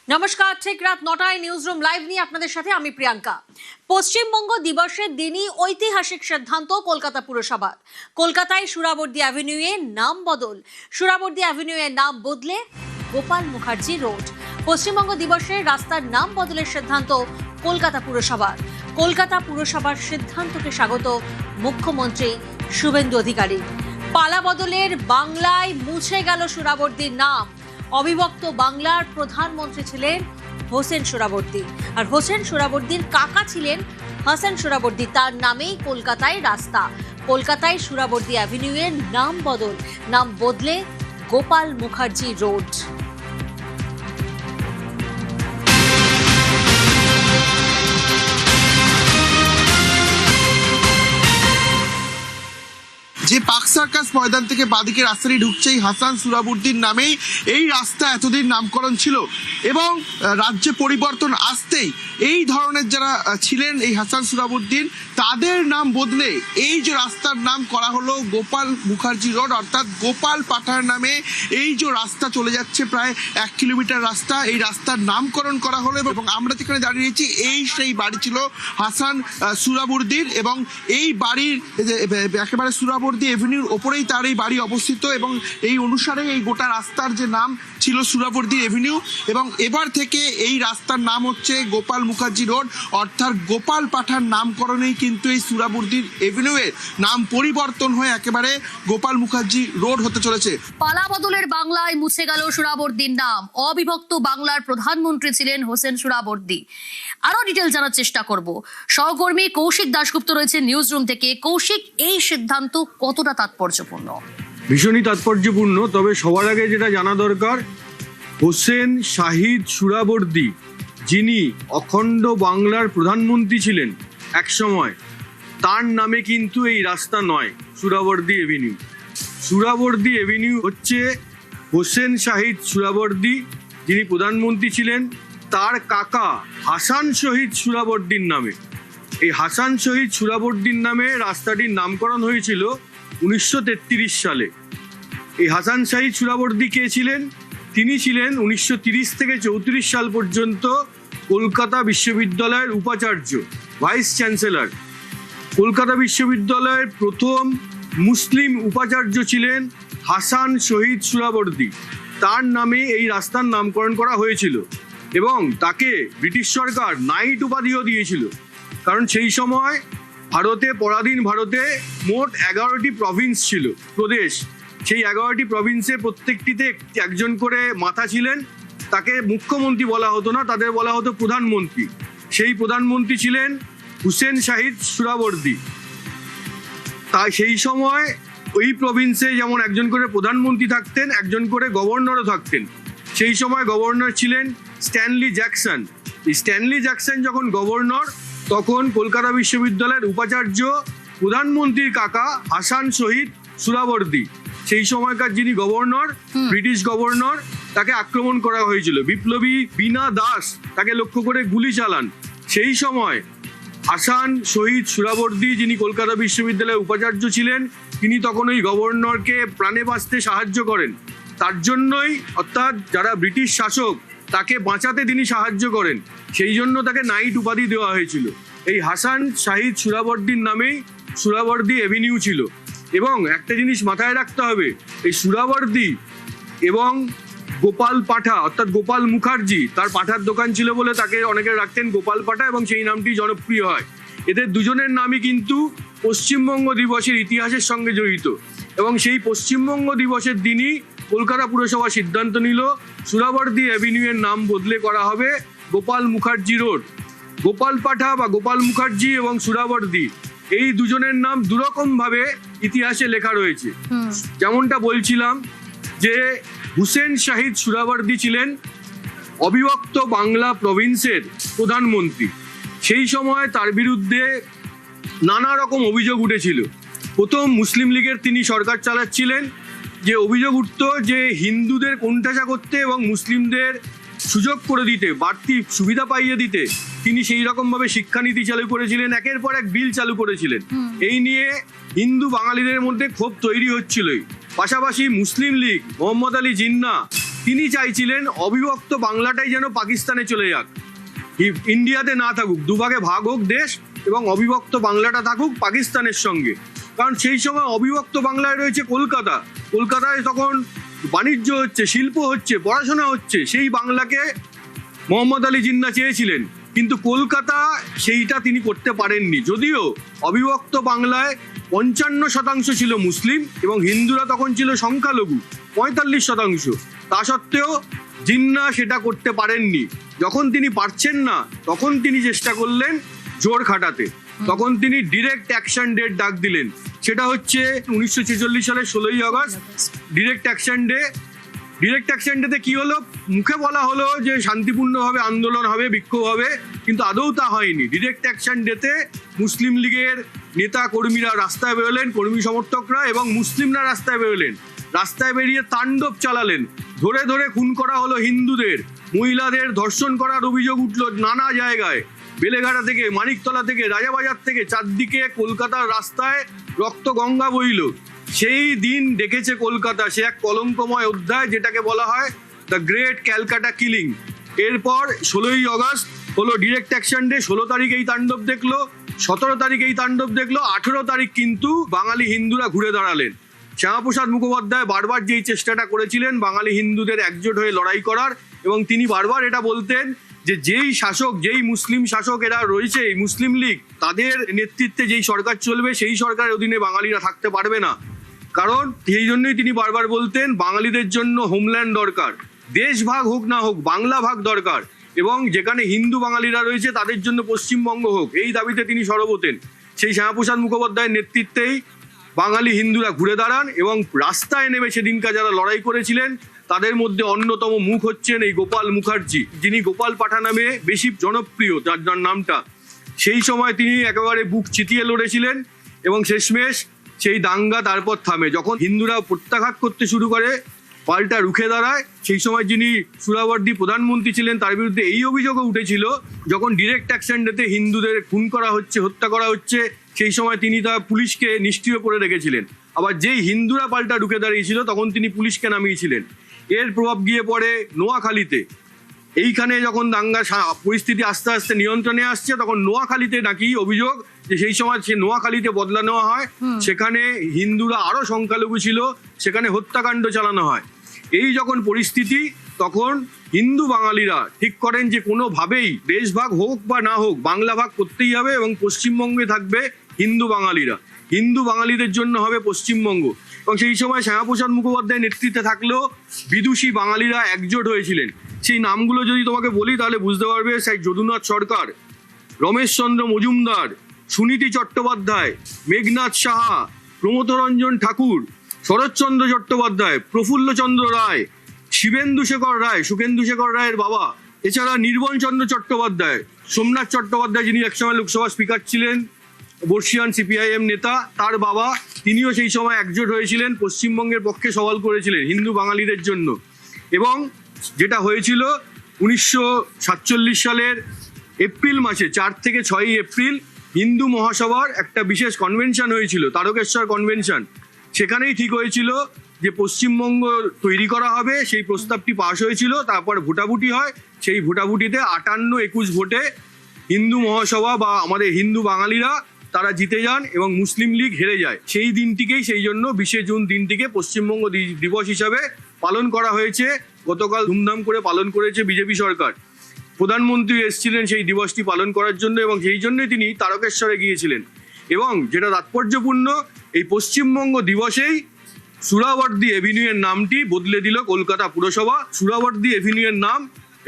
নমস্কার, ঠিক রাত 9টায় নিউজরুম লাইভ নিয়ে আপনাদের সাথে আমি প্রিয়াঙ্কা। পশ্চিমবঙ্গ দিবসের দিনই ঐতিহাসিক সিদ্ধান্ত কলকাতা পুরসভার। কলকাতায় সুরাবর্দী অ্যাভিনিউয়ে নাম বদল। সুরাবর্দী অ্যাভিনিউয়ের নাম বদলে গোপাল মুখার্জি রোড। পশ্চিমবঙ্গ দিবসের রাস্তার নাম বদলের সিদ্ধান্ত কলকাতা পুরসভার। কলকাতা পুরসভার সিদ্ধান্তকে স্বাগত মুখ্যমন্ত্রী শুভেন্দু অধিকারী। পালা বদলের বাংলায় মুছে গেল সুরাবর্দীর নাম। অবিভক্ত বাংলার প্রধানমন্ত্রী ছিলেন হোসেন সোহরাওয়ার্দী, আর হোসেন সোহরাওয়ার্দীর কাকা ছিলেন হাসান সোহরাওয়ার্দী। তার নামেই কলকাতায় রাস্তা। কলকাতায় সোহরাওয়ার্দী অ্যাভিনিউয়ের নাম বদল, নাম বদলে গোপাল মুখার্জি রোড। যে পার্ক সার্কাস ময়দান থেকে বাদিকে রাস্তাটি ঢুকছেই হাসান সোহরাওয়ার্দীর নামেই এই রাস্তা এতদিন নামকরণ ছিল, এবং রাজ্যে পরিবর্তন আসতেই এই ধরনের যারা ছিলেন এই হাসান সোহরাওয়ার্দীর তাদের নাম বদলে এই যে রাস্তার নাম করা হলো গোপাল মুখার্জি রোড, অর্থাৎ গোপাল পাঠার নামে এই যে রাস্তা চলে যাচ্ছে প্রায় 1 কিলোমিটার রাস্তা, এই রাস্তার নামকরণ করা হলো। এবং আমরা যেখানে দাঁড়িয়েছি এই সেই বাড়ি ছিল হাসান সোহরাওয়ার্দীর, এবং এই বাড়ির একেবারে সোহরাওয়ার্দী এভিনিউর ওপরেই তার এই বাড়ি অবস্থিত, এবং এই অনুসারে এই গোটা রাস্তার যে নাম ছিল সোহরাওয়ার্দী এভিনিউ, এবং এবার থেকে এই রাস্তার নাম হচ্ছে গোপাল মুখার্জি রোড, অর্থাৎ গোপাল পাঠার নামকরণেই কিন্তু এই সোহরাওয়ার্দী এভিনিউয়ের নাম পরিবর্তন হয়ে একেবারে গোপাল মুখার্জি রোড হতে চলেছে। পালা বদলের বাংলায় মুছে গেল সোহরাওয়ার্দীর নাম। অবিভক্ত বাংলার প্রধানমন্ত্রী ছিলেন হোসেন সোহরাওয়ার্দী। আরো ডিটেল জানার চেষ্টা করব। সহকর্মী কৌশিক দাশগুপ্ত রয়েছে নিউজ রুম থেকে। কৌশিক, এই সিদ্ধান্ত কতটা তাৎপর্যপূর্ণ? ভীষণই তাৎপর্যপূর্ণ। তবে সবার আগে যেটা জানা দরকার, হোসেন শাহিদ সোহরাওয়ার্দী যিনি অখণ্ড বাংলার প্রধানমন্ত্রী ছিলেন এক সময়, তার নামে কিন্তু এই রাস্তা নয় সোহরাওয়ার্দী এভিনিউ। সোহরাওয়ার্দী এভিনিউ হচ্ছে হোসেন শাহিদ সোহরাওয়ার্দী যিনি প্রধানমন্ত্রী ছিলেন, তার কাকা হাসান শহীদ সোহরাওয়ার্দীর নামে। এই হাসান শহীদ সোহরাওয়ার্দীর নামে রাস্তাটির নামকরণ হয়েছিল 1933 সালে। এই হাসান শহীদ সোহরাওয়ার্দী কে ছিলেন? তিনি ছিলেন 1930 থেকে 34 সাল পর্যন্ত কলকাতা বিশ্ববিদ্যালয়ের উপাচার্য, ভাইস চ্যান্সেলর। কলকাতা বিশ্ববিদ্যালয়ের প্রথম মুসলিম উপাচার্য ছিলেন হাসান শহীদ সোহরাওয়ার্দী। তার নামে এই রাস্তার নামকরণ করা হয়েছিল, এবং তাকে ব্রিটিশ সরকার নাইট উপাধিও দিয়েছিল। কারণ সেই সময় পরাধীন ভারতে মোট 11টি প্রভিন্স ছিল, প্রদেশ। সেই 11টি প্রভিন্সের প্রত্যেকটিতে একজন করে মাথা ছিলেন। তাকে মুখ্যমন্ত্রী বলা হতো না, তাদের বলা হতো প্রধানমন্ত্রী। সেই প্রধানমন্ত্রী ছিলেন হোসেন শাহিদ সোহরাওয়ার্দী। তাই সেই সময় ওই প্রভিন্সে যেমন একজন করে প্রধানমন্ত্রী থাকতেন, একজন করে গভর্নরও থাকতেন। সেই সময় গভর্নর ছিলেন স্ট্যানলি জ্যাকসন। এই স্ট্যানলি জ্যাকসন যখন গভর্নর, তখন কলকাতা বিশ্ববিদ্যালয়ের উপাচার্য প্রধানমন্ত্রীর কাকা হাসান শহীদ সোহরাওয়ার্দী, সেই সময়কার যিনি গভর্নর, ব্রিটিশ গভর্নর, তাকে আক্রমণ করা হয়েছিল। বিপ্লবী বীণা দাস তাকে লক্ষ্য করে গুলি চালান। সেই সময় হাসান শহীদ সোহরাওয়ার্দী যিনি কলকাতা বিশ্ববিদ্যালয়ের উপাচার্য ছিলেন, তিনি তখন ওই গভর্নরকে প্রাণে বাঁচতে সাহায্য করেন। তার জন্যই, অর্থাৎ যারা ব্রিটিশ শাসক, তাকে বাঁচাতে তিনি সাহায্য করেন। সেই জন্য তাকে নাইট উপাধি দেওয়া হয়েছিল। এই হাসান শাহিদ সোহরাওয়ার্দীর নামেই সোহরাওয়ার্দী এভিনিউ ছিল। এবং একটা জিনিস মাথায় রাখতে হবে, এই সোহরাওয়ার্দী এবং গোপাল পাঠা, অর্থাৎ গোপাল মুখার্জি, তার পাঠার দোকান ছিল বলে তাকে অনেকে রাখতেন গোপাল পাঠা, এবং সেই নামটি জনপ্রিয় হয়। এদের দুজনের নামই কিন্তু পশ্চিমবঙ্গ দিবসের ইতিহাসের সঙ্গে জড়িত। এবং সেই পশ্চিমবঙ্গ দিবসের দিনই কলকাতা পুরসভা সিদ্ধান্ত নিল সোহরাওয়ার্দী অ্যাভিনিউয়ের নাম বদলে করা হবে গোপাল মুখার্জি রোড। গোপাল পাঠা বা গোপাল মুখার্জি এবং সোহরাওয়ার্দী, এই দুজনের নাম দুরকম ভাবে ইতিহাসে লেখা রয়েছে। যেমনটা বলছিলাম যে হোসেন শাহিদ সোহরাওয়ার্দী ছিলেন অবিভক্ত বাংলা প্রভিন্সের প্রধানমন্ত্রী। সেই সময় তার বিরুদ্ধে নানা রকম অভিযোগ উঠেছিল। প্রথম মুসলিম লীগের তিনি সরকার চালাচ্ছিলেন। যে অভিযোগ উঠত যে হিন্দুদের কোণঠাসা করতে এবং মুসলিমদের সুযোগ করে দিতে, বাড়তি সুবিধা পাইয়ে দিতে তিনি সেই রকম ভাবে শিক্ষানীতি চালু করেছিলেন, একের পর এক বিল চালু করেছিলেন। এই নিয়ে হিন্দু বাঙালিদের মধ্যে ক্ষোভ তৈরি হচ্ছিলই। পাশাপাশি মুসলিম লীগ, মোহাম্মদ আলী জিন্নাহ তিনি চাইছিলেন অবিভক্ত বাংলাটাই যেন পাকিস্তানে চলে যাক, ইন্ডিয়াতে না থাকুক, দুভাগে ভাগ হোক দেশ এবং অবিভক্ত বাংলাটা থাকুক পাকিস্তানের সঙ্গে। কারণ সেই সময় অবিভক্ত বাংলায় রয়েছে কলকাতা, কলকাতায় তখন বাণিজ্য হচ্ছে, শিল্প হচ্ছে, পড়াশোনা হচ্ছে, সেই বাংলাকে মোহাম্মদ আলী জিন্নাহ চেয়েছিলেন, কিন্তু কলকাতা সেইটা তিনি করতে পারেননি। যদিও অবিভক্ত বাংলায় 55% ছিল মুসলিম এবং হিন্দুরা তখন ছিল সংখ্যালঘু 45%, তা সত্ত্বেও জিন্নাহ সেটা করতে পারেননি। যখন তিনি পারছেন না তখন তিনি চেষ্টা করলেন জোর খাটাতে, তখন তিনি ডিরেক্ট অ্যাকশন ডের ডাক দিলেন, সেটা হচ্ছে 1946 সালের 16ই August direct action day. Direct action ডেতে কি হলো, মুখে বলা হলো যে শান্তিপূর্ণভাবে আন্দোলন হবে, বিক্ষোভ হবে, কিন্তু আদৌ তা হয়নি। ডিরেক্ট অ্যাকশন ডেতে মুসলিম লীগের নেতা কর্মীরা রাস্তায় বেরোলেন, কর্মী সমর্থকরা, এবং মুসলিমরা রাস্তায় বেরোলেন। রাস্তায় বেরিয়ে তাণ্ডব চালালেন, ধরে ধরে খুন করা হলো হিন্দুদের, মহিলাদের ধর্ষণ করার অভিযোগ উঠল নানা জায়গায়, বেলেঘাটা থেকে, মানিকতলা থেকে, রাজাবাজার থেকে, চারদিকে কলকাতার রাস্তায় রক্ত গঙ্গা বইল। সেই দিন দেখেছে কলকাতা, সে এক কলঙ্কময় অধ্যায় যেটাকে বলা হয় দ্য গ্রেট ক্যালকাটা কিলিং। এরপর 16ই আগস্ট হলো ডিরেক্ট অ্যাকশন ডে, 16 তারিখ এই তাণ্ডব দেখলো, 17 তারিখ এই তাণ্ডব দেখলো, 18 তারিখ কিন্তু বাঙালি হিন্দুরা ঘুরে দাঁড়ালেন। শ্যামাপ্রসাদ মুখোপাধ্যায় বারবার যেই চেষ্টাটা করেছিলেন বাঙালি হিন্দুদের একজোট হয়ে লড়াই করার, এবং তিনি বারবার এটা বলতেন যে যেই শাসক, যেই মুসলিম শাসক এরা রয়েছে, এই মুসলিম লীগ, তাদের নেতৃত্বে যেই সরকার চলবে সেই সরকারের অধীনে বাঙালিরা থাকতে পারবে না। কারণ সেই জন্যই তিনি বারবার বলতেন বাঙালিদের জন্য হোমল্যান্ড দরকার, দেশ ভাগ হোক না হোক বাংলা ভাগ দরকার, এবং যেখানে হিন্দু বাঙালিরা রয়েছে তাদের জন্য পশ্চিমবঙ্গ হোক, এই দাবিতে তিনি সরব হতেন। সেই শ্যামাপ্রসাদ মুখোপাধ্যায়ের নেতৃত্বেই বাঙালি হিন্দুরা ঘুরে দাঁড়ান এবং রাস্তায় নেমে সেদিনকার যারা লড়াই করেছিলেন তাদের মধ্যে অন্যতম মুখ হচ্ছেন এই গোপাল মুখার্জি, যিনি গোপাল পাঠা নামে বেশি জনপ্রিয়, যার নামটা। সেই সময় তিনি একেবারে বুক চিতিয়ে লড়েছিলেন এবং শেষমেশ সেই দাঙ্গা তারপর থামে। যখন হিন্দুরা প্রত্যাঘাত করতে শুরু করে, পাল্টা রুখে দাঁড়ায়, সেই সময় যিনি সুহরাওয়ার্দী প্রধানমন্ত্রী ছিলেন তার বিরুদ্ধে এই অভিযোগও উঠেছিল যখন ডিরেক্ট অ্যাকশন ডেতে হিন্দুদের খুন করা হচ্ছে, হত্যা করা হচ্ছে, সেই সময় তিনি তার পুলিশকে নিষ্ক্রিয় করে রেখেছিলেন। আবার যেই হিন্দুরা পাল্টা ঢুকে দাঁড়িয়েছিল তখন তিনি পুলিশকে নামিয়েছিলেন। এর প্রভাব গিয়ে পড়ে নোয়াখালীতে। এইখানে যখন দাঙ্গা পরিস্থিতি আস্তে আস্তে নিয়ন্ত্রণে আসছে তখন নোয়াখালীতে নাকি অভিযোগ যে সেই সময় সে নোয়াখালীতে বদলা নেওয়া হয়, সেখানে হিন্দুরা আরো সংখ্যালঘু ছিল, সেখানে হত্যাকাণ্ড চালানো হয়। এই যখন পরিস্থিতি তখন হিন্দু বাঙালিরা ঠিক করেন যে কোনোভাবেই দেশ ভাগ হোক বা না হোক বাংলা ভাগ করতেই হবে এবং পশ্চিমবঙ্গে থাকবে হিন্দু বাঙালিরা, হিন্দু বাঙালিদের জন্য হবে পশ্চিমবঙ্গ। এবং সেই সময় শ্যামাপ্রসাদ মুখোপাধ্যায়ের নেতৃত্বে থাকলেও বিদুষী বাঙালিরা একজোট হয়েছিলেন। সেই নামগুলো যদি তোমাকে বলি তাহলে বুঝতে পারবে, সেই যদুনাথ সরকার, রমেশচন্দ্র মজুমদার, সুনীতি চট্টোপাধ্যায়, মেঘনাথ সাহা, প্রমথরঞ্জন ঠাকুর, শরৎচন্দ্র চট্টোপাধ্যায়, প্রফুল্লচন্দ্র রায়, শিবেন্দু শেখর রায়, সুখেন্দু শেখর রায়ের বাবা, এছাড়া নির্মল চন্দ্র চট্টোপাধ্যায়, সোমনাথ চট্টোপাধ্যায় যিনি একসময় লোকসভা স্পিকার ছিলেন, বর্ষিয়ান সিপিআইএম নেতা, তার বাবা, তিনিও সেই সময় একজোট হয়েছিলেন, পশ্চিমবঙ্গের পক্ষে সওয়াল করেছিলেন হিন্দু বাঙালিদের জন্য। এবং যেটা হয়েছিল 1947 সালের এপ্রিল মাসে 4 থেকে 6 এপ্রিল হিন্দু মহাসভার একটা বিশেষ কনভেনশন হয়েছিল, তারকেশ্বর কনভেনশন। সেখানেই ঠিক হয়েছিল যে পশ্চিমবঙ্গ তৈরি করা হবে, সেই প্রস্তাবটি পাশ হয়েছিল। তারপর ভোটাভুটি হয়, সেই ভোটাভুটিতে 58-21 ভোটে হিন্দু মহাসভা বা আমাদের হিন্দু বাঙালিরা তারা জিতে যান এবং মুসলিম লীগ হেরে যায়। সেই দিনটিকেই, সেই জন্য 20 জুন দিনটিকে পশ্চিমবঙ্গ দিবস হিসাবে পালন করা হয়েছে। গতকাল ধুমধাম করে পালন করেছে বিজেপি সরকার। প্রধানমন্ত্রী এসেছিলেন সেই দিবসটি পালন করার জন্য এবং সেই জন্যই তিনি তারকেশ্বরে গিয়েছিলেন। এবং যেটা তাৎপর্যপূর্ণ, এই পশ্চিমবঙ্গ দিবসেই সুহরাওয়ার্দী এভিনিউয়ের নামটি বদলে দিল কলকাতা পুরসভা। সুহরাওয়ার্দী এভিনিউয়ের নাম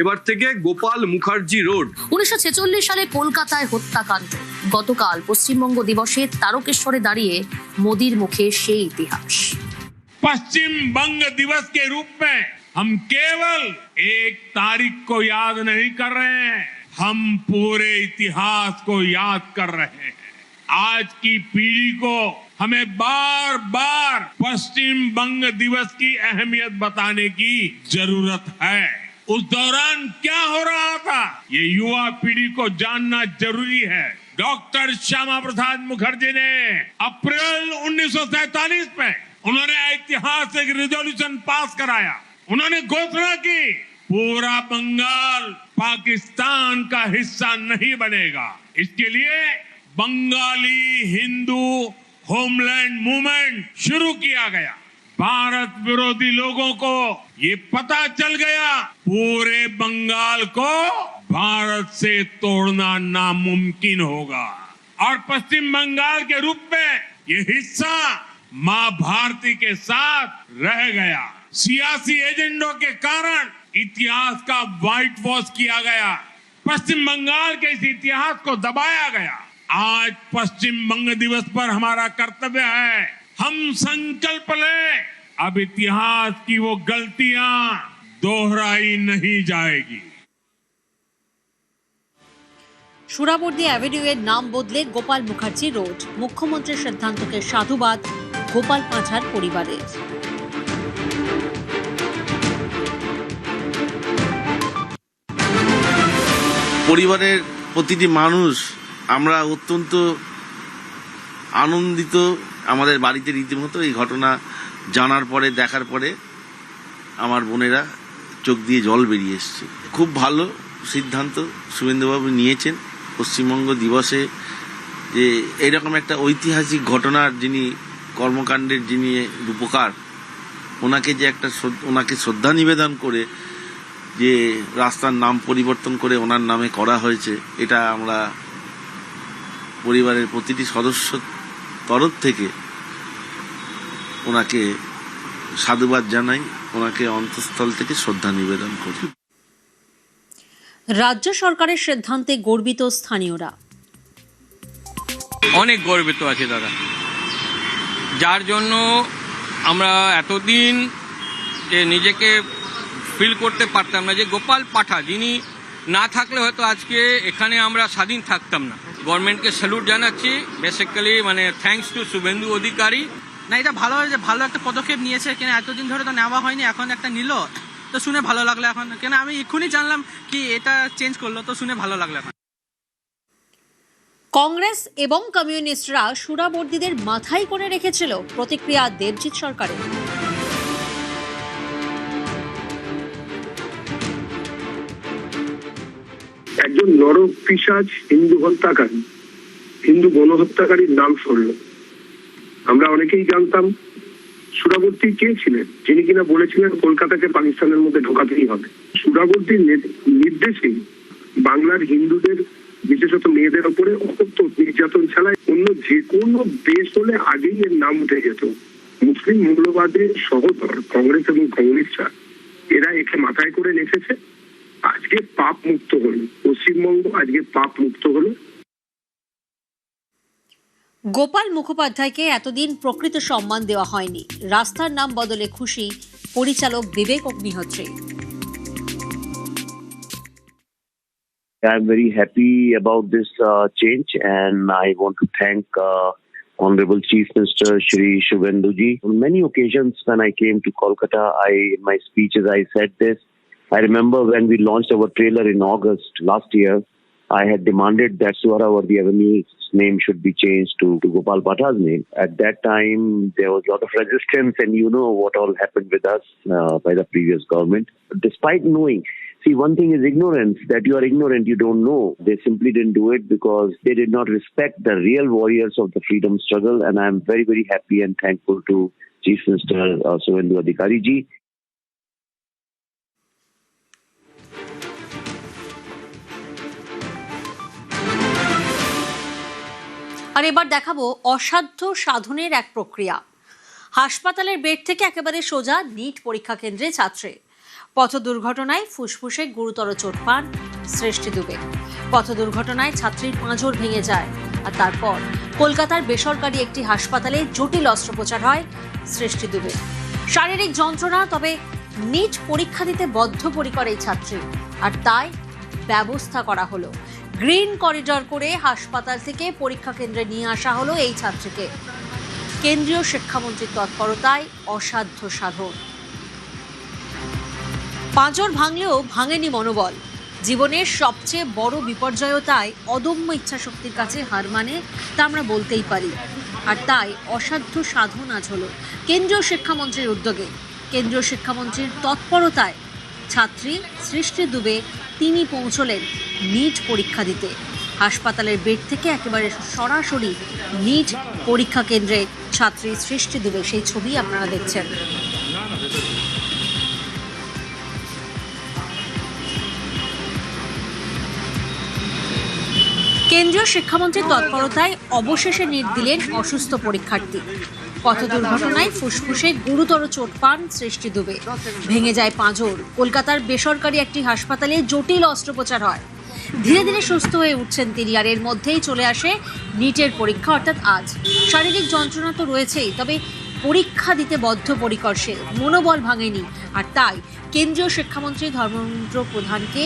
এবার থেকে গোপাল মুখার্জি রোড। 1946 সালে কলকাতায় হত্যাকাণ্ড। গতকাল পশ্চিমবঙ্গ দিবসে তারকেশ্বরে দাঁড়িয়ে মোদির মুখে সেই ইতিহাস। पश्चिम बंग दिवस के रूप में हम केवल एक तारीख को याद नहीं कर रहे हैं, हम पूरे इतिहास को याद कर रहे हैं। आज की पीढ़ी को हमें बार बार पश्चिम बंग दिवस की अहमियत बताने की जरूरत है। उस दौरान क्या हो रहा था ये युवा पीढ़ी को जानना जरूरी है। डॉक्टर श्यामा प्रसाद मुखर्जी ने अप्रैल 1947 में उन्होंने ऐतिहासिक रिजोल्यूशन पास कराया उन्होंने घोषणा की पूरा बंगाल पाकिस्तान का हिस्सा नहीं बनेगा। इसके लिए बंगाली हिंदू होमलैंड मूवमेंट शुरू किया गया। भारत विरोधी लोगों को ये पता चल गया पूरे बंगाल को भारत से तोड़ना नामुमकिन होगा और पश्चिम बंगाल के रूप में ये हिस्सा मां भारती के साथ रह गया। सियासी एजेंडों के कारण इतिहास का व्हाइट वॉश किया गया, पश्चिम बंगाल के इस इतिहास को दबाया गया। आज पश्चिम बंग दिवस पर हमारा कर्तव्य है, हम संकल्प लें अब इतिहास की वो गलतियां दोहराई नहीं जाएगी। সুরাবর্দী অ্যাভিনিউয়ের নাম বদলে গোপাল মুখার্জি রোড। মুখ্যমন্ত্রীর সিদ্ধান্তকে সাধুবাদ গোপাল পাঁঠার পরিবারের। পরিবারের প্রতিটি মানুষ আমরা অত্যন্ত আনন্দিত। আমাদের বাড়িতে রীতিমতো এই ঘটনা জানার পরে, দেখার পরে আমার বোনেরা চোখ দিয়ে জল বেরিয়ে এসছে। খুব ভালো সিদ্ধান্ত শুভেন্দুবাবু নিয়েছেন পশ্চিমবঙ্গ দিবসে, যে এইরকম একটা ঐতিহাসিক ঘটনার যিনি কর্মকাণ্ডের যিনি রূপকার, ওনাকে যে একটা ওনাকে শ্রদ্ধা নিবেদন করে যে রাস্তার নাম পরিবর্তন করে ওনার নামে করা হয়েছে, এটা আমরা পরিবারের প্রতিটি সদস্য তরফ থেকে ওনাকে সাধুবাদ জানাই, ওনাকে অন্তঃস্থল থেকে শ্রদ্ধা নিবেদন করি। রাজ্য সরকারের সিদ্ধান্তে গর্বিত স্থানীয়রা। অনেক গর্বিত আছে দাদা, যার জন্য আমরা এতদিন যে নিজেকে ফিল করতে পারতাম না যে গোপাল পাঠা যিনি না থাকলে হয়তো আজকে এখানে আমরা স্বাধীন থাকতাম না। গভর্নমেন্টকে স্যালুট জানাচ্ছি, বেসিক্যালি মানে থ্যাঙ্কস টু শুভেন্দু অধিকারী। না, এটা ভালো যে ভালো একটা পদক্ষেপ নিয়েছে, কেন এতদিন ধরে তো নেওয়া হয়নি, এখন একটা নিল তো শুনে ভালো লাগলো। এখন কেন আমি এক্ষুনি জানলাম কি এটা চেঞ্জ করলো, তো শুনে ভালো লাগলো। এখন কংগ্রেস এবং কমিউনিস্টরা সুরাবর্দীদের মাথায় করে রেখেছিল, প্রতিক্রিয়া দেবজিৎ সরকারের। একজন নরপিশাচ হিন্দু হত্যাকারী, হিন্দু গণহত্যাকারীর নাম শুনল। আমরা অনেকেই জানতাম সুরাবর্দী কে ছিলেন, যিনি কিনা বলেছিলেন কলকাতাকে পাকিস্তানের মধ্যে ঢোকাতেই হবে। সুরাবর্দীর নির্দেশেই বাংলার হিন্দুদের, বিশেষত মেয়েদের ওপরে অকথ্য নির্যাতন চালায়। অন্য যে কোনো দেশ হলে আগেই এর নাম উঠে যেত। মুসলিম মৌলবাদের সহদর কংগ্রেস এবং কমিউনিস্টরা এরা একে মাথায় করে রেখেছে। আজকে পাপ মুক্ত হলো পশ্চিমবঙ্গ, আজকে পাপ মুক্ত হলো। গোপাল মুখোপাধ্যায়কে এতদিন প্রকৃত সম্মান দেওয়া হয়নি, রাস্তার নাম বদলে খুশি পরিচালক বিবেক Agnihotri. I'm very happy about this change, and I want to thank Honorable Chief Minister Shri Shubhenduji. On many occasions when I came to Kolkata, in my speeches I said this. I remember when we launched our trailer in August last year, I had demanded that Suhrawardy Avenue's name should be changed to Gopal Patha's name. At that time, there was a lot of resistance, and you know what all happened with us by the previous government. Despite knowing, see, one thing is ignorance, that you are ignorant, you don't know. They simply didn't do it because they did not respect the real warriors of the freedom struggle, and I am very, very happy and thankful to Chief Minister Suvendu Adhikari ji. আর এবার দেখাবো অসাধ্য সাধনের এক প্রক্রিয়া। হাসপাতালের bed থেকে একেবারে সোজা নিট পরীক্ষা কেন্দ্রে ছাত্রী। পথ দুর্ঘটনায় ফুসফুসে গুরুতর চোট পান সৃষ্টি দুবে। পথ দুর্ঘটনায় ছাত্রীর পাঁজর ভেঙে যায়, আর তারপর কলকাতার বেসরকারি একটি হাসপাতালে জটিল অস্ত্রোপচার হয় সৃষ্টি দুবে। শারীরিক যন্ত্রণা, তবে নিট পরীক্ষা দিতে বদ্ধপরিকর এই ছাত্রী, আর তাই ব্যবস্থা করা হলো। গ্রিন করিডর করে হাসপাতাল থেকে পরীক্ষা কেন্দ্রে নিয়ে আসা হলো এই ছাত্রীকে। কেন্দ্রীয় শিক্ষামন্ত্রীর তৎপরতায় অসাধ্য সাধন। পাঁজর ভাঙলেও ভাঙেনি মনোবল। জীবনের সবচেয়ে বড় বিপর্যয়তায় অদম্য ইচ্ছাশক্তির কাছে হার মানে তা আমরা বলতেই পারি। আর তাই অসাধ্য সাধন আজ হলো কেন্দ্রীয় শিক্ষামন্ত্রীর উদ্যোগে। কেন্দ্রীয় শিক্ষামন্ত্রীর তৎপরতায় ছাত্রী সৃষ্টি দুবে তিনি পৌঁছলেন নিট পরীক্ষা দিতে। হাসপাতালের বেড থেকে একেবারে সরাসরি নিট পরীক্ষা কেন্দ্রে ছাত্রী সৃষ্টি দুবে, সেই ছবি আপনারা দেখছেন। কেন্দ্রীয় শিক্ষামন্ত্রীর তৎপরতায় অবশেষে নিট দিলেন অসুস্থ পরীক্ষার্থী। পথ দুর্ঘটনায় ফুসফুসে গুরুতর চোট পান সৃষ্টি দুবে, ভেঙে যায় পাঁজর। কলকাতার বেসরকারি একটি হাসপাতালে জটিল অস্ত্রোপচার হয়। ধীরে ধীরে সুস্থ হয়ে উঠছেন তিনি, আর এর মধ্যেই চলে আসে নিটের পরীক্ষা, অর্থাৎ আজ। শারীরিক যন্ত্রণা তো রয়েছেই, তবে পরীক্ষা দিতে বদ্ধপরিকর সে, মনোবল ভাঙেনি। আর তাই কেন্দ্রীয় শিক্ষামন্ত্রী ধর্মেন্দ্র প্রধানকে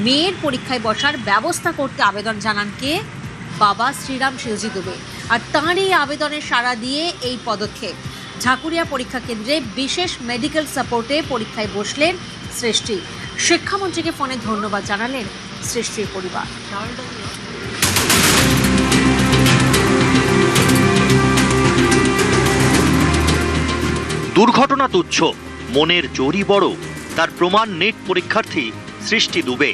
মেয়ের পরীক্ষায় বসার ব্যবস্থা করতে আবেদন জানান কে? বাবা শ্রীরাম শিলজি দুবে। আর তাঁর এই আবেদনে সাড়া দিয়ে এই পদক্ষেপ। ঝাকুরিয়া পরীক্ষা কেন্দ্রে বিশেষ মেডিকেল সাপোর্টে পরীক্ষায় বসলেন সৃষ্টি। শিক্ষামন্ত্রীকে ফোনে ধন্যবাদ জানালেন সৃষ্টির পরিবার। দুর্ঘটনা তুচ্ছ, মনের জোরই বড়, তার প্রমাণ নিট পরীক্ষার্থী সৃষ্টি দুবে।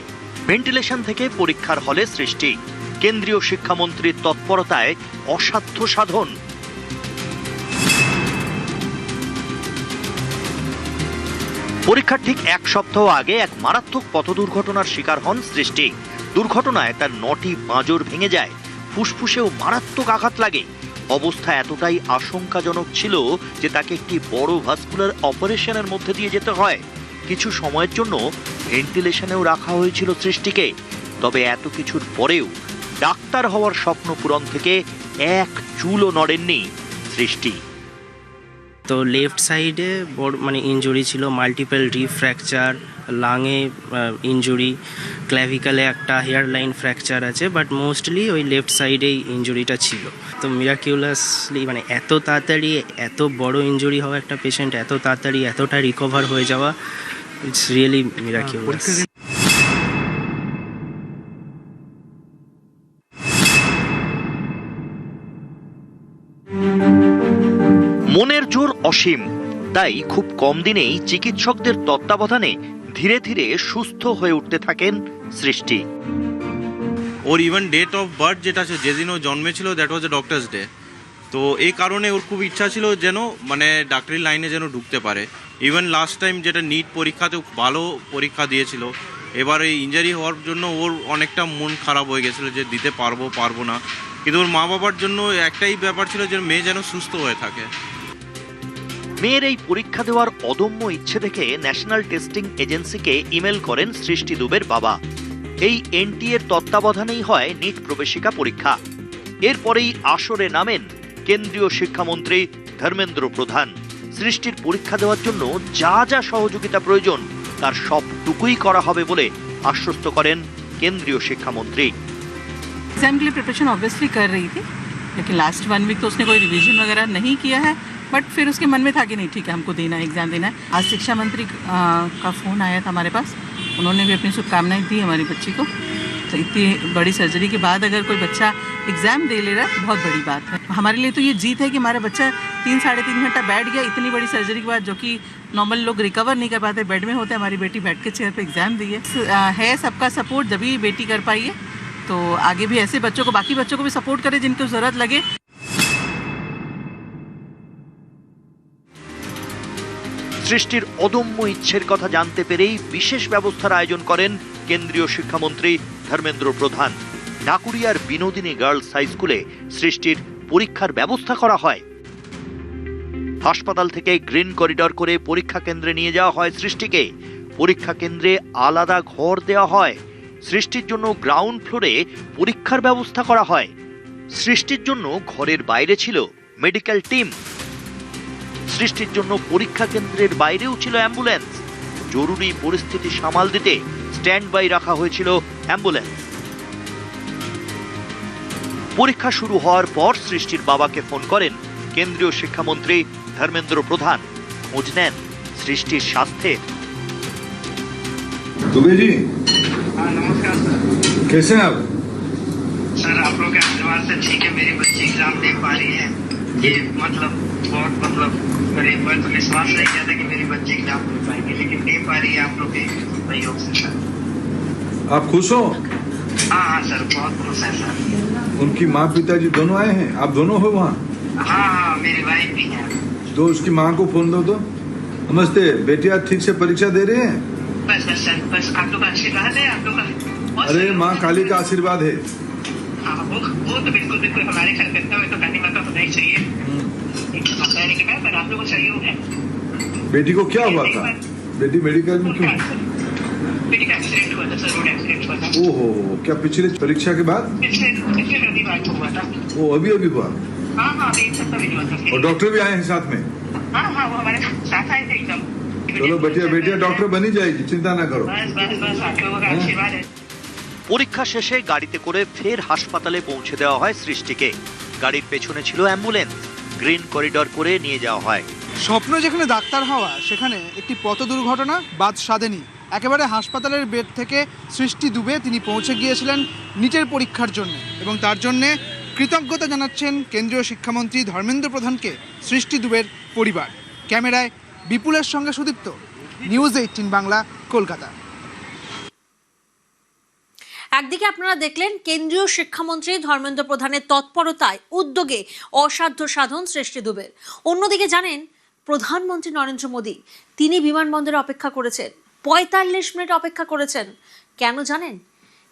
ভেন্টিলেশন থেকে পরীক্ষার হলে সৃষ্টি, কেন্দ্রীয় শিক্ষামন্ত্রীর তৎপরতায় অসাধ্য সাধন। পরীক্ষার ঠিক এক সপ্তাহ আগে এক মারাত্মক পথ দুর্ঘটনার শিকার হন সৃষ্টি। দুর্ঘটনায় তার 9টি পাঁজর ভেঙে যায়, ফুসফুসেও মারাত্মক আঘাত লাগে। অবস্থা এতটাই আশঙ্কাজনক ছিল যে তাকে একটি বড় ভাস্কুলার অপারেশনের মধ্যে দিয়ে যেতে হয়। কিছু সময়ের জন্য ভেন্টিলেশনেও রাখা হয়েছিল সৃষ্টিকে। তবে এত কিছুর পরেও ডাক্তার হওয়ার স্বপ্ন পূরণ থেকে এক চুলও নড়েননি সৃষ্টি। তো লেফট সাইডে বড় ইনজুরি ছিল, মাল্টিপল রিব ফ্র্যাকচার, লাঙে ইনজুরি, ক্ল্যাভিকালে একটা হেয়ার লাইন ফ্র্যাকচার আছে, বাট মোস্টলি ওই লেফট সাইডেই ইনজুরিটা ছিল। তো মিরাকিউলাসলি এত তাড়াতাড়ি এত বড় ইনজুরি হওয়া একটা পেশেন্ট এত তাড়াতাড়ি এতটা রিকভার হয়ে যাওয়া, ইটস রিয়েলি মিরাকিউলাস। মনের জোর অসীম, তাই খুব কম দিনেই চিকিৎসকদের তত্ত্বাবধানে ধীরে ধীরে সুস্থ হয়ে উঠতে থাকেন সৃষ্টি। ওর ইভেন ডেট অফ বার্থ যেটা আছে, যেদিন ও জন্মেছিল, that was a doctor's day. তো এই কারণে ওর খুব ইচ্ছা ছিল যেন ডাক্তারি লাইনে যেন ঢুকতে পারে। ইভেন লাস্ট টাইম যেটা নিট পরীক্ষাতেও ভালো পরীক্ষা দিয়েছিল। এবার এই ইঞ্জারি হওয়ার জন্য ওর অনেকটা মন খারাপ হয়ে গেছিলো যে দিতে পারবো না। কিন্তু ওর মা বাবার জন্য একটাই ব্যাপার ছিল যে মেয়ে যেন সুস্থ হয়ে থাকে। মেয়ের এই পরীক্ষা দেওয়ার অদম্য ইচ্ছে দেখে ন্যাশনাল টেস্টিং এজেন্সিকে ইমেল করেন সৃষ্টি দুবের বাবা। এই এনটিএ এর তত্ত্বাবধানেই হয় নিট প্রবেশিকা পরীক্ষা। এরপরেই আসরে নামেন কেন্দ্রীয় শিক্ষামন্ত্রী ধর্মেন্দ্র প্রধান। সৃষ্টির পরীক্ষা দেওয়ার জন্য যা যা সহযোগিতা প্রয়োজন তার সবটুকুই করা হবে বলে আশ্বস্ত করেন কেন্দ্রীয় শিক্ষামন্ত্রী। एग्जाम के लिए प्रिपरेशन ऑब्वियसली कर रही थी, लेकिन लास्ट 1 वीक तो उसने कोई रिवीजन वगैरह नहीं किया है, बट फिर उसके मन में था कि नहीं ठीक है हमको देना है, एग्जाम देना है। आज शिक्षा मंत्री का फ़ोन आया था हमारे पास, उन्होंने भी अपनी शुभकामनाएं दी हमारी बच्ची को। तो इतनी बड़ी सर्जरी के बाद अगर कोई बच्चा एग्जाम दे ले रहा है बहुत बड़ी बात है। हमारे लिए तो ये जीत है कि हमारा बच्चा 3-3.5 घंटा बैठ गया इतनी बड़ी सर्जरी के बाद, जो कि नॉर्मल लोग रिकवर नहीं कर पाते, बेड में होते। हमारी बेटी बैठ के चेयर पर एग्जाम दी है सबका सपोर्ट जब ही बेटी कर पाई है। तो आगे भी ऐसे बच्चों को, बाकी बच्चों को भी सपोर्ट करें जिनको जरूरत लगे। সৃষ্টির অদম্য ইচ্ছের কথা জানতে পেরেই বিশেষ ব্যবস্থার আয়োজন করেন কেন্দ্রীয় শিক্ষামন্ত্রী ধর্মেন্দ্র প্রধান। ঢাকুরিয়ার বিনোদিনী গার্লস হাই স্কুলে সৃষ্টির পরীক্ষার ব্যবস্থা করা হয়। হাসপাতাল থেকে গ্রিন করিডর করে পরীক্ষা কেন্দ্রে নিয়ে যাওয়া হয় সৃষ্টিকে। পরীক্ষা কেন্দ্রে আলাদা ঘর দেওয়া হয়। সৃষ্টির জন্য গ্রাউন্ড ফ্লোরে পরীক্ষার ব্যবস্থা করা হয়। সৃষ্টির জন্য ঘরের বাইরে ছিল মেডিকেল টিম। সৃষ্টির জন্য পরীক্ষা কেন্দ্রের বাইরেও ছিল অ্যাম্বুলেন্স। জরুরি পরিস্থিতি সামাল দিতে স্ট্যান্ড বাই রাখা হয়েছিল অ্যাম্বুলেন্স। পরীক্ষা শুরু হওয়ার পর সৃষ্টির বাবাকে ফোন করেন কেন্দ্রীয় শিক্ষামন্ত্রী ধর্মেন্দ্র প্রধান। খোঁজ নেন সৃষ্টির স্বাস্থ্যের। नमस्कार सर। कैसे हैं आप? सर आप लोग के आशीर्वाद से ठीक है, मेरी बच्ची एग्जाम दे पा रही है। ये मतलब बहुत मतलब मेरे मन में विश्वास नहीं किया था कि मेरी बच्ची एग्जाम दे पाएगी, लेकिन दे पा रही है आप लोग के सहयोग से सर। आप खुश हो? हाँ सर, बहुत खुश है सर। उनकी माँ पिताजी दोनों आए हैं, आप दोनों हो वहाँ? हाँ, मेरी वाइफ भी है। तो उसकी माँ को फोन दो तो। नमस्ते बेटिया, ठीक से परीक्षा दे रहे हैं? बस बस सर, बस आप लोग का आशीर्वाद है, आप लोग का। अरे माँ काली का आशीर्वाद है। हाँ, वो तो बिल्कुल बिल्कुल हमारे घर करता है, तो काली माँ का होना ही चाहिए। कहने के बाद पर आप लोग को सहयोग है। बेटी को क्या हुआ था? बेटी मेडिकल में क्यों? बेटी का एक्सीडेंट हुआ था सर, रोड एक्सीडेंट हुआ था। ओहो, क्या पिछले परीक्षा के बाद? पिछले रविवार को हुआ था। वो अभी हुआ? हाँ हाँ, अभी एक सप्ताह भी हुआ था। और डॉक्टर भी आए हैं साथ में? हाँ हाँ, वो हमारे साथ आए थे एकदम। चलो बेटिया डॉक्टर बनी जाएगी, चिंता ना करो। बस बस बस, आप लोगों का आशीर्वाद है। পরীক্ষা শেষে গাড়িতে করে ফের হাসপাতালে পৌঁছে দেওয়া হয় সৃষ্টিকে। গাড়ির পেছনে ছিল অ্যাম্বুলেন্স, গ্রিন করিডর করে নিয়ে যাওয়া হয়। স্বপ্ন যেখানে ডাক্তার হওয়া, সেখানে একটি পথ দুর্ঘটনা বাদ সাধেনি। একেবারে হাসপাতালের বেড থেকে সৃষ্টি দুবে তিনি পৌঁছে গিয়েছিলেন নিটের পরীক্ষার জন্য, এবং তার জন্যে কৃতজ্ঞতা জানাচ্ছেন কেন্দ্রীয় শিক্ষামন্ত্রী ধর্মেন্দ্র প্রধানকে সৃষ্টি দুবের পরিবার। ক্যামেরায় বিপুলের সঙ্গে সুদীপ্ত, নিউজ 18 বাংলা, কলকাতা। একদিকে আপনারা দেখলেন কেন্দ্রীয় শিক্ষামন্ত্রী ধর্মেন্দ্র প্রধানের তৎপরতায় উদ্যোগে অসাধ্য সাধন সৃষ্টি দুবের। অন্যদিকে জানেন প্রধানমন্ত্রী নরেন্দ্র মোদী তিনি বিমানবন্দরে অপেক্ষা করেছেন, 45 মিনিট অপেক্ষা করেছেন। কেন জানেন?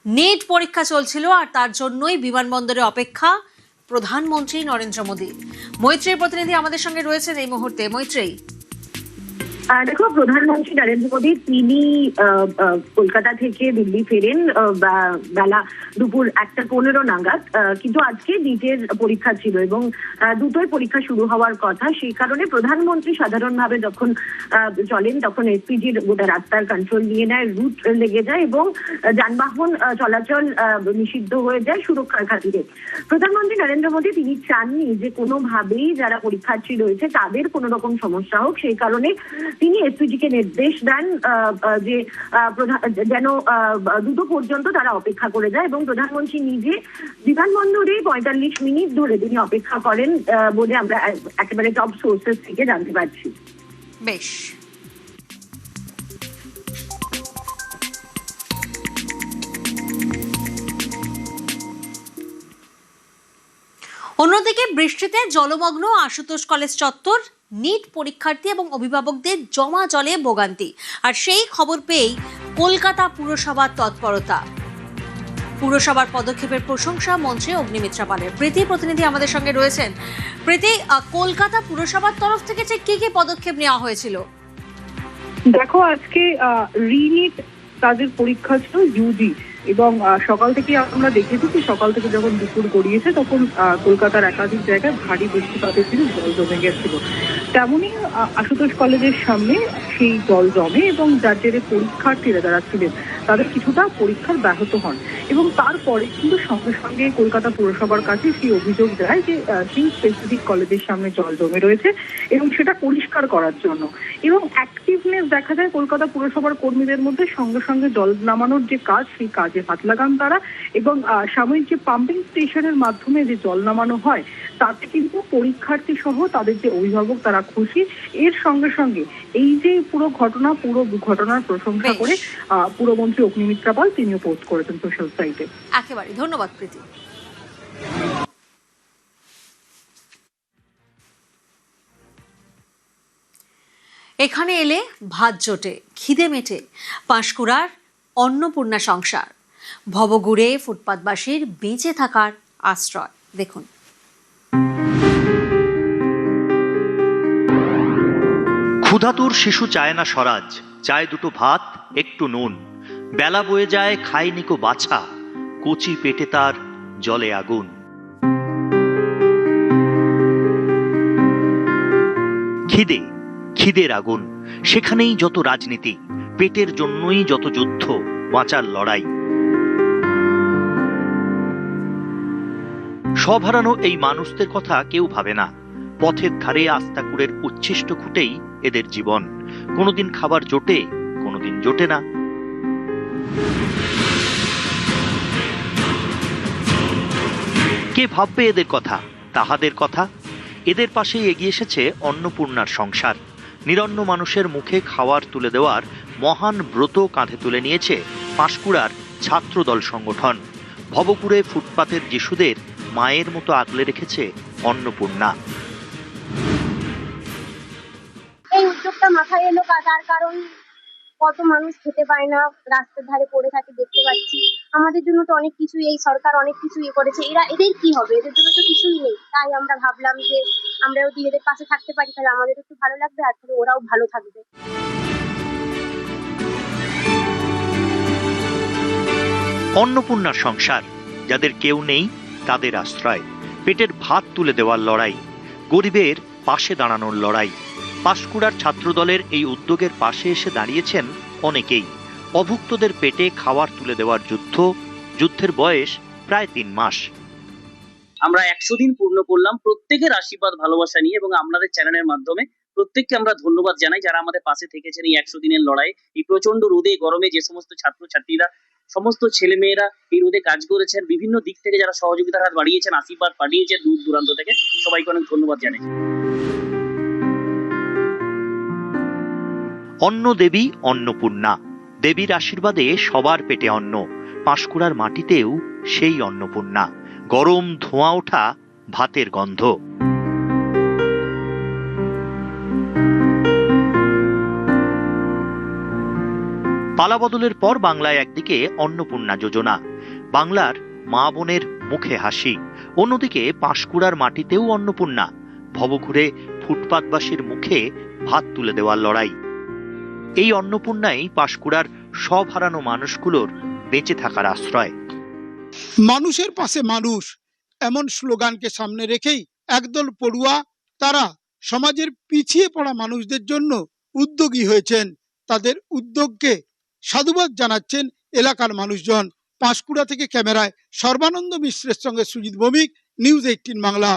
নেট পরীক্ষা চলছিল, আর তার জন্যই বিমানবন্দরে অপেক্ষা প্রধানমন্ত্রী নরেন্দ্র মোদী। মৈত্রীর প্রতিনিধি আমাদের সঙ্গে রয়েছেন এই মুহূর্তে। মৈত্রী, দেখো, প্রধানমন্ত্রী নরেন্দ্র মোদী তিনি কলকাতা থেকে দিল্লি ফেরেন বেলা দুপুর 1:15 নাগাদ, কিন্তু আজকে নিটের পরীক্ষা ছিল এবং দুটোই পরীক্ষা শুরু হওয়ার কথা। সেই কারণে প্রধানমন্ত্রী সাধারণভাবে যখন চলেন তখন এসপিজির গোটা রাস্তার কন্ট্রোল নিয়ে নেয়, রুট লেগে যায় এবং যানবাহন চলাচল নিষিদ্ধ হয়ে যায় সুরক্ষার খাতিরে। প্রধানমন্ত্রী নরেন্দ্র মোদী তিনি চাননি যে কোনোভাবেই যারা পরীক্ষার্থী রয়েছে তাদের কোনো রকম সমস্যা হোক। সেই কারণে তিনি এসপিজিকে নির্দেশ দেন যে যেন দুটো পর্যন্ত তারা অপেক্ষা করে যায়, এবং প্রধানমন্ত্রী নিজে বিমানবন্দরে 45 মিনিট ধরে তিনি অপেক্ষা করেন বলে আমরা একেবারে টপ সোর্সেস থেকে জানতে পারছি। বেশ, অন্যদিকে বৃষ্টিতে জলমগ্ন আশুতোষ কলেজ চত্বর, নিট পরীক্ষার্থী এবং অভিভাবকদের জমা জলে ভোগান্তি। আর সেই খবর পেয়েই কলকাতা পুরসভার তৎপরতা, পুরসভার পদক্ষেপের প্রশংসা মন্ত্রী অগ্নিমিত্রা পালের। প্রীতি প্রতিনিধি আমাদের সঙ্গে রয়েছেন। প্রীতি, কলকাতা পুরসভার তরফ থেকে ঠিক কি কি পদক্ষেপ নেওয়া হয়েছিল? দেখো, আজকে রিনিট তাদের পরীক্ষা ছিল ইউজি, এবং সকাল থেকে আমরা দেখেছি যে সকাল থেকে যখন দুপুর গড়িয়েছে তখন কলকাতার একাধিক জায়গায় ভারী বৃষ্টিপাতের দিন জল জমে গেছিল। তেমনই আশুতোষ কলেজের সামনে সেই জল জমে এবং যার জেরে পরীক্ষার্থীরা যারা ছিলেন তাদের কিছুটা পরীক্ষার ব্যাহত হন, এবং তারপরে কিন্তু সঙ্গে সঙ্গে কলকাতা পুরসভার কাছে সেই অভিযোগ দেয় যে সেই স্পেসিফিক কলেজের সামনে জল জমে রয়েছে এবং সেটা পরিষ্কার করার জন্য। এবং অ্যাক্টিভনেস দেখা যায় কলকাতা পুরসভার কর্মীদের মধ্যে, সঙ্গে সঙ্গে জল নামানোর যে কাজ সেই কাজে হাত লাগান তারা, এবং সাময়িক যে পাম্পিং স্টেশনের মাধ্যমে যে জল নামানো হয় তাতে কিন্তু পরীক্ষার্থী সহ তাদের যে অভিভাবক তারা খুশি। এর সঙ্গে সঙ্গে এই যে পুরো ঘটনার প্রশংসা করে পুরমন্ত্রী অগ্নিমিত্রা পাল তিনিও পোস্ট করেছেন সোশ্যাল সাইটে। একেবারে ধন্যবাদ প্রীতি। এখানে এলে ভাত জোটে, খিদে মেটে, পাঁশকুড়ার অন্নপূর্ণা সংসার, ভবঘুরে ফুটপাতবাসীর বেঁচে থাকার আশ্রয়। দেখুন, ক্ষুধাতুর শিশু চায় না স্বরাজ, চায় দুটো ভাত একটু নুন। বেলা বয়ে যায় খায়নি কো বাছা, কচি পেটে তার জলে আগুন। খিদের আগুন, সেখানেই যত রাজনীতি, পেটের জন্যই যত যুদ্ধ, বাঁচার লড়াই। সব হারানো এই মানুষদের কথা কেউ ভাবে না। পথের ধারে আস্তাকুড়ের উচ্ছিষ্ট খুঁটেই এদের জীবন। কোনোদিন খাবার জোটে, কোনোদিন জোটে না। কে ভাববে এদের কথা, তাহাদের কথা? এদের পাশেই এগিয়ে এসেছে অন্নপূর্ণার সংসার। নিরন্ন মানুষের মুখে খাওয়ার তুলে দেওয়ার মহান ব্রত কাঁধে তুলে নিয়েছে পাঁশকুড়ার ছাত্রদল সংগঠন। ভবঘুরে ফুটপাতের শিশুদের মায়ের মতো আগলে রেখেছে অন্নপূর্ণা। এই উদ্যোগটা মাথায় এলো তার কারণ কত মানুষ খেতে পায় না, রাস্তার ধারে পড়ে থাকে দেখতে পাচ্ছি। আমাদের জন্য তো অনেক কিছু এই সরকার অনেক কিছু করেছে, এদের কি হবে? এদের জন্য তো কিছুই নেই। তাই আমরা ভাবলাম যে আমরা যদি এদের পাশে থাকতে পারি তাহলে আমাদের একটু ভালো লাগবে, আর তাহলে ওরাও ভালো থাকবে। অন্নপূর্ণার সংসার, যাদের কেউ নেই তাদের আশ্রয়, পেটের ভাত তুলে দেওয়ার লড়াই, গরিবের পাশে দাঁড়ানোর লড়াই। পাঁশকুড়ার ছাত্রদলের এই উদ্যোগের পাশে এসে দাঁড়িয়েছেন অনেকেই। অভুক্তদের পেটে খাবার তুলে দেওয়ার যুদ্ধের বয়স প্রায় 3 মাস। আমরা 100 দিন পূর্ণ করলাম প্রত্যেকের আশীর্বাদ ভালোবাসা নিয়ে, এবং আপনাদের চ্যানেলের মাধ্যমে প্রত্যেককে আমরা ধন্যবাদ জানাই যারা আমাদের পাশে থেকেছেন এই 100 দিনের লড়াই। এই প্রচন্ড রোদে গরমে যে সমস্ত ছাত্রছাত্রীরা, সমস্ত ছেলেমেয়েরা এই রোদে কাজ করেছেন, বিভিন্ন দিক থেকে যারা সহযোগিতার হাত বাড়িয়েছেন, আশীর্বাদ পাঠিয়েছেন দূর দূরান্ত থেকে, সবাইকে অনেক ধন্যবাদ জানাই। অন্ন দেবী অন্নপূর্ণা, দেবীর আশীর্বাদে সবার পেটে অন্ন। পাঁশকুড়ার মাটিতেও সেই অন্নপূর্ণা, গরম ধোঁয়া ওঠা ভাতের গন্ধ। পালাবদলের পর বাংলায় একদিকে অন্নপূর্ণা যোজনা, বাংলার মা বোনের মুখে হাসি, অন্যদিকে পাঁশকুড়ার মাটিতেও অন্নপূর্ণা, ভবঘুরে ফুটপাতবাসীর মুখে ভাত তুলে দেওয়ার লড়াই। এই অন্নপূর্ণাই পাঁশকুড়ার সব হারানো মানুষগুলোর বেঁচে থাকার আশ্রয়। মানুষের পাশে মানুষ, এমন স্লোগানকে সামনে রেখেই একদল পড়ুয়া তারা সমাজের পিছিয়ে পড়া মানুষদের জন্য উদ্যোগী হয়েছেন। তাদের উদ্যোগকে সাধুবাদ জানাচ্ছেন এলাকার মানুষজন। পাঁশকুড়া থেকে ক্যামেরায় সর্বানন্দ মিশ্রের সঙ্গে সুজিত ভৌমিক, নিউজ 18 বাংলা।